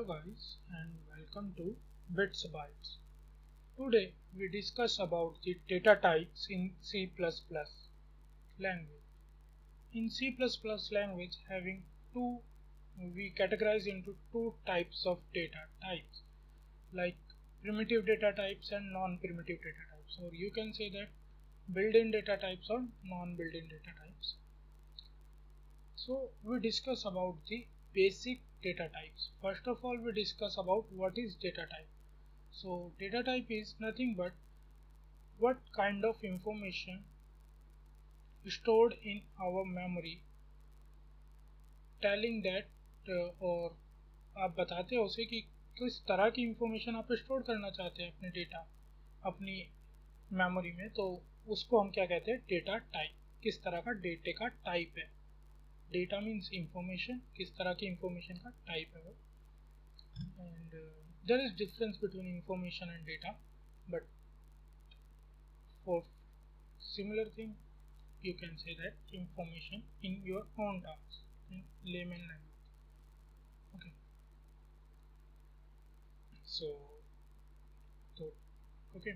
guys, and welcome to BitsBytes. Today we discuss about the data types in C++ language. In C++ language, having two, we categorize into two types of data types, like primitive data types and non-primitive data types, or you can say that built-in data types or non-built-in data types. So we discuss about the basic data types. First of all, we discuss about what is data type. So data type is nothing but what kind of information stored in our memory, telling that और आप बताते हो उसे कि किस तरह की information आप स्टोर करना चाहते हैं अपने डेटा अपनी मेमोरी में, तो उसको हम क्या कहते हैं, डेटा टाइप। किस तरह का डेटे का टाइप है। डेटा मीन्स इंफॉर्मेशन, किस तरह की इंफॉर्मेशन का टाइप है वो। And there is difference between information and data, but for similar thing you can say that information in your own terms, in layman language. Okay, so okay,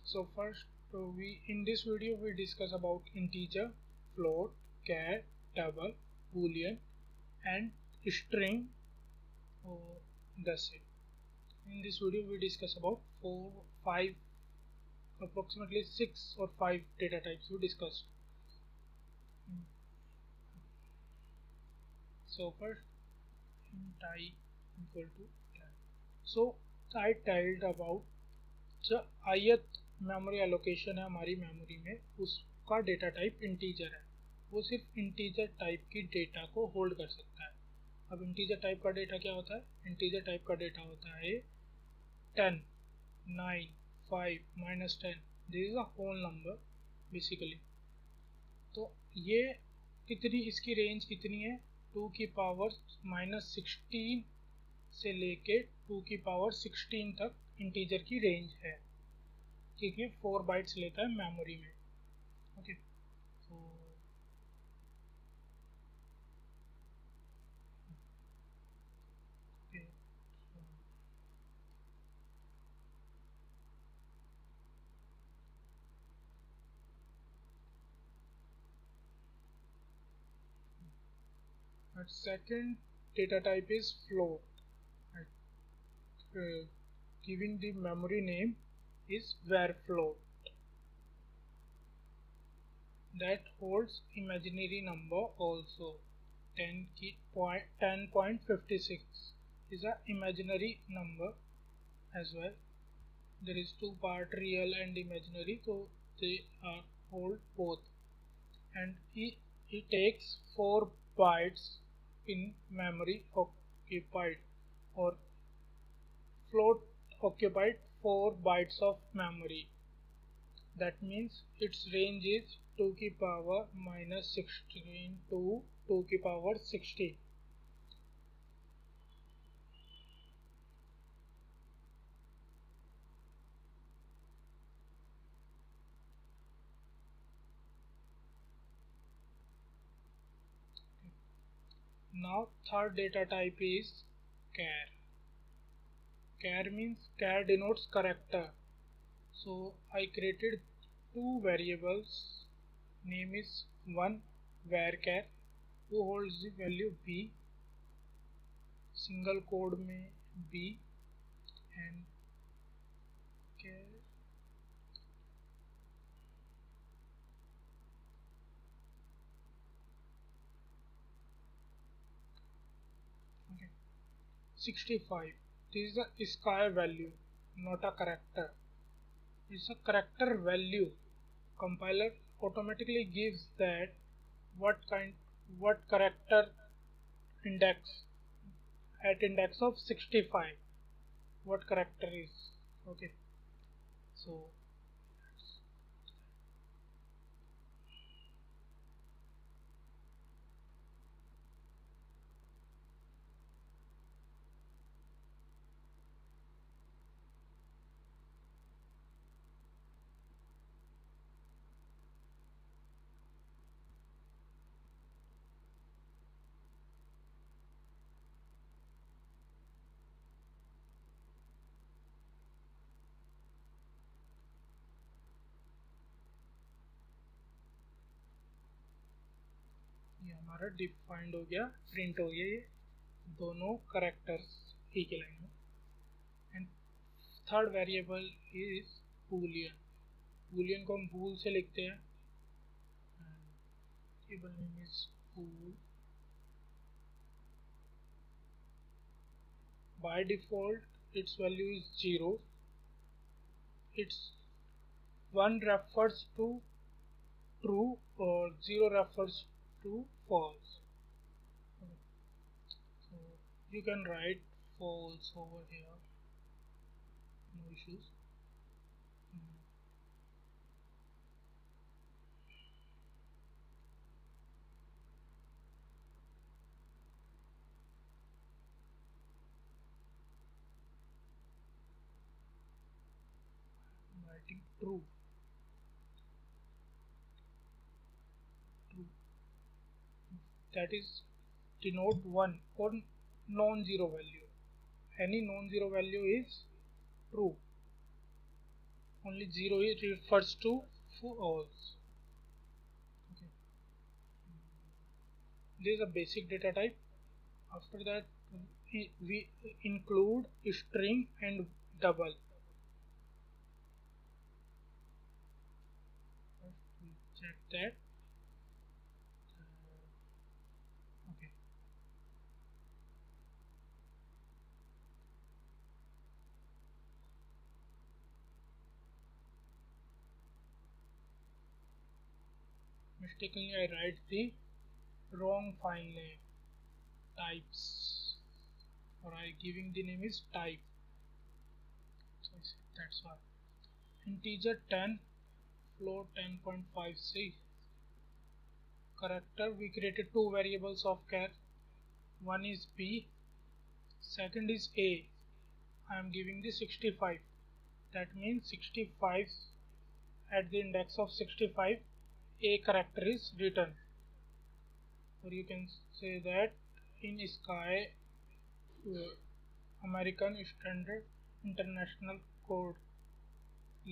so first we in this video we discuss about integer, float, char, double, boolean and string. That's it. In this video we discuss about approximately 6 or 5 data types we discussed. So first, int I equal to 10. So I told about जो ith memory allocation है हमारी memory में, उसका data type integer है। वो सिर्फ integer type की data को होल्ड कर सकता है। अब इंटीजर टाइप का डेटा क्या होता है? इंटीजर टाइप का डेटा होता है 10, 9, 5, -10। This is a whole number basically. तो ये कितनी, इसकी रेंज कितनी है? 2 की पावर -16 से लेके 2 की पावर 16 तक इंटीजर की रेंज है, क्योंकि 4 बाइट्स लेता है मेमोरी में। ओके, तो second data type is float. Giving the memory name is var float, that holds imaginary number also. 10.56 is a imaginary number as well. There is two part, real and imaginary, so they are hold both, and it takes 4 bytes in memory occupied, or float occupied 4 bytes of memory. That means its range is 2 की power -16 to 2 की power 16. Now third data type is char. Char means, char denotes character. So I created two variables. Name is one varchar, who holds the value b, single code में b, and char okay 65. This is a sky value, not a character. It's a character value. Compiler automatically gives that what character index at index of 65, what character is. Okay, so हमारा defined हो गया, print हो गया ये दोनों characters एक ही line में। And third variable is boolean. Boolean को हम बूल से लिखते हैं। Table name is bool. By default its value is 0। Its 1 refers to true or 0 refers to false. So you can write false over here, no issues. I'm writing true. True. That is denote 1 or non-zero value. Any non-zero value is true. Only 0 it refers to false. Okay. This is a basic data type. After that we include string and double. Check that. Okay. Mistakenly I write the wrong file name, types, or I giving the name is type. So that's why. Integer 10, float 10.56. Character, we created two variables of char. One is B, second is A. I am giving the 65. That means 65, at the index of 65 A character is written. Or you can say that in Sky American standard international code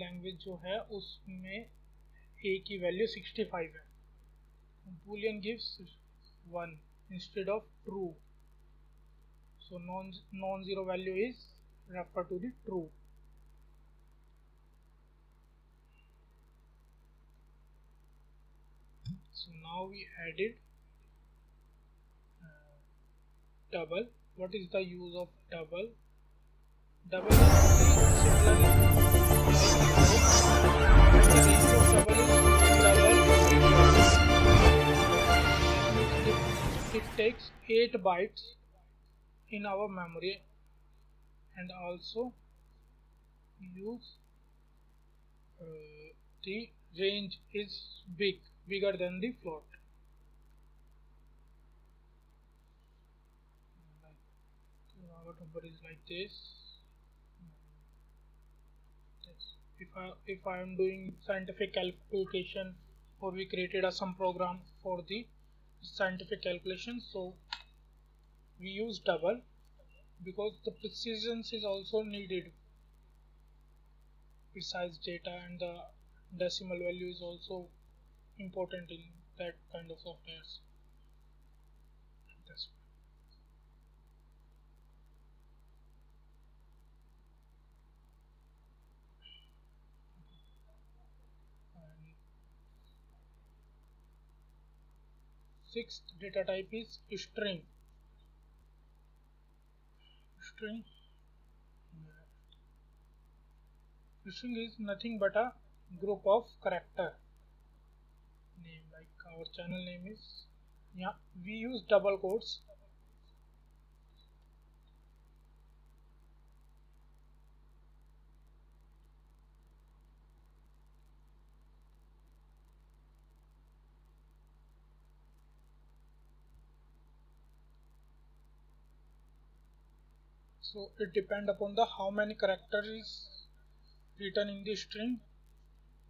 language जो है उसमें ए की value 65 है। Boolean gives 1 instead of true, so non-zero value is referred to the true. So now we added double. What is the use of double? Double is similarly it takes 8 bytes in our memory, and also use the range is bigger than the float. Our number is like this. If I am doing scientific calculation, or we created some program for the scientific calculation, so we use double because the precision is also needed. Precise data and the decimal value is also important in that kind of softwares. Sixth data type is string. String is nothing but a group of character name, like our channel name is, yeah, we use double quotes. So it depends upon the how many characters is written in the string.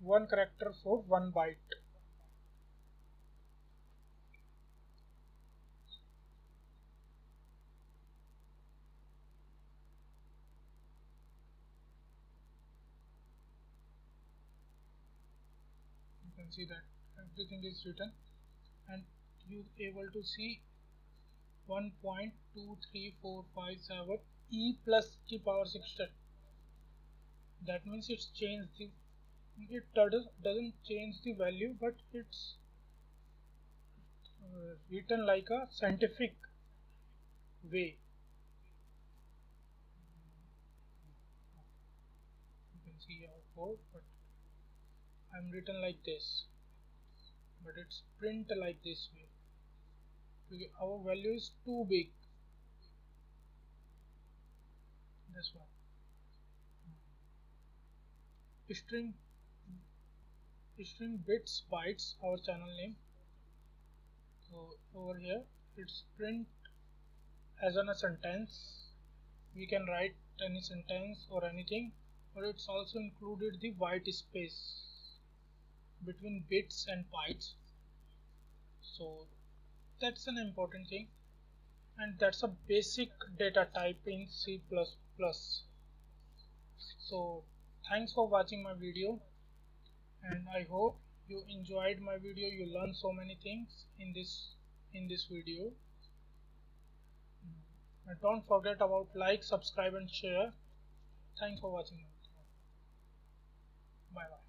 One character for 1 byte. You can see that everything is written, and you able to see 1.23457 e plus e power 16. That means it's changed the, it doesn't change the value, but it's written like a scientific way. You can see our code, but I'm written like this, but it's print like this way. Because our value is too big. This one. String bits bytes, our channel name. So over here it's print as on a sentence. We can write any sentence or anything, or it's also included the white space between bits and bytes. So that's an important thing, and that's a basic data type in C++. So thanks for watching my video, and I hope you enjoyed my video. You learned so many things in this video. And don't forget about like, subscribe and share. Thanks for watching. Bye bye.